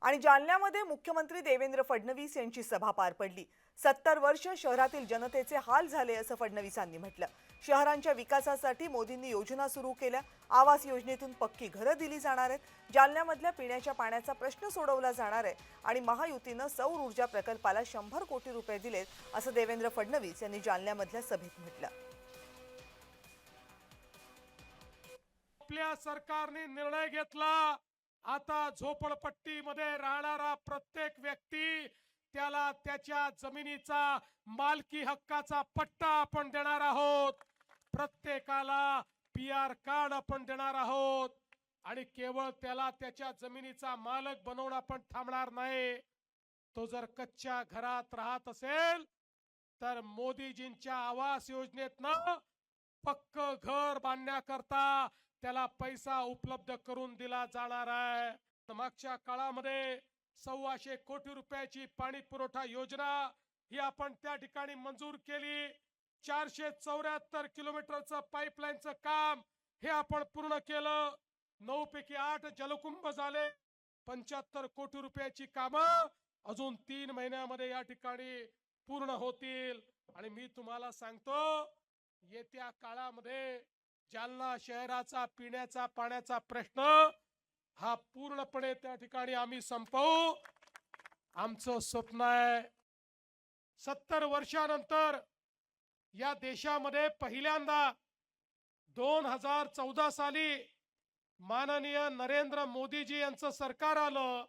आणि जालन्यामध्ये मुख्यमंत्री देवेंद्र फडणवीस यांची सभा पार पडली। 70 वर्ष शहरातील जनतेचे हाल झाले असं फडणवीसांनी म्हटलं। शहरांच्या विकासासाठी मोदींनी योजना सुरू केल्या। आवास योजनेतून पक्की घरं दिली जाणार आहेत। जालन्यामधल्या पिण्याच्या पाण्याचा प्रश्न सोडवला जाणार आहे आणि महायुतीनं सौर ऊर्जा प्रकल्पाला 100 कोटी रुपये दिलेत असं देवेंद्र फडणवीस यांनी जालन्यामधल्या सभेत म्हटलं। आपल्या सरकारने निर्णय घेतला, आता झोपडपट्टीमध्ये राहणारा प्रत्येक व्यक्ती त्याला त्याच्या जमिनीचा मालकी हक्काचा पट्टा आपण देणार आहोत। प्रत्येकाला पीआर कार्ड आपण देणार आहोत आणि केवळ त्याला त्याच्या जमिनीचा मालक बनवून आपण थांबणार नाही। तो जर कच्च्या घरात राहत असेल तर मोदीजींच्या आवास योजनेतनं पक्क घर बांधण्याकरता त्याला पैसा उपलब्ध करून दिला जाणार आहे। मागच्या काळामध्ये 125 कोटी रुपयाची पाणी पुरवठा योजना ही आपण त्या ठिकाणी मंजूर केली। 474 किलोमीटरचं पाईपलाईनचं काम हे आपण पूर्ण केलं। 9 पैकी 8 जलकुंभ झाले। 75 कोटी रुपयाची कामं अजून 3 महिन्यामध्ये या ठिकाणी पूर्ण होतील। आणि मी तुम्हाला सांगतो, येत्या काळामध्ये जालना शहराचा पिण्याचा पाण्याचा प्रश्न हा पूर्णपणे त्या ठिकाणी आम्ही संपवू, आमचं स्वप्न आहे। 70 वर्षानंतर या देशामध्ये पहिल्यांदा 2014 साली माननीय नरेंद्र मोदीजी यांचं सरकार आलं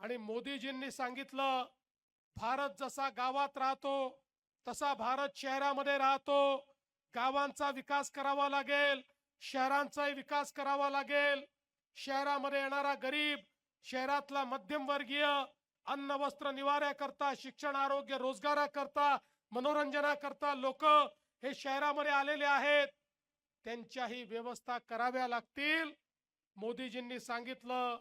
आणि मोदीजींनी सांगितलं, भारत जसा गावात राहतो तसा भारत शहरामध्ये राहतो। गावांचा विकास करावा लागेल, शहरांचाही विकास करावा लागेल। शहरामध्ये येणारा गरीब, शहरातला मध्यमवर्गीय अन्न वस्त्र निवाऱ्याकरता, शिक्षण आरोग्य रोजगाराकरता, मनोरंजनाकरता लोक हे शहरामध्ये आलेले आहेत, त्यांच्याही व्यवस्था कराव्या लागतील। मोदीजींनी सांगितलं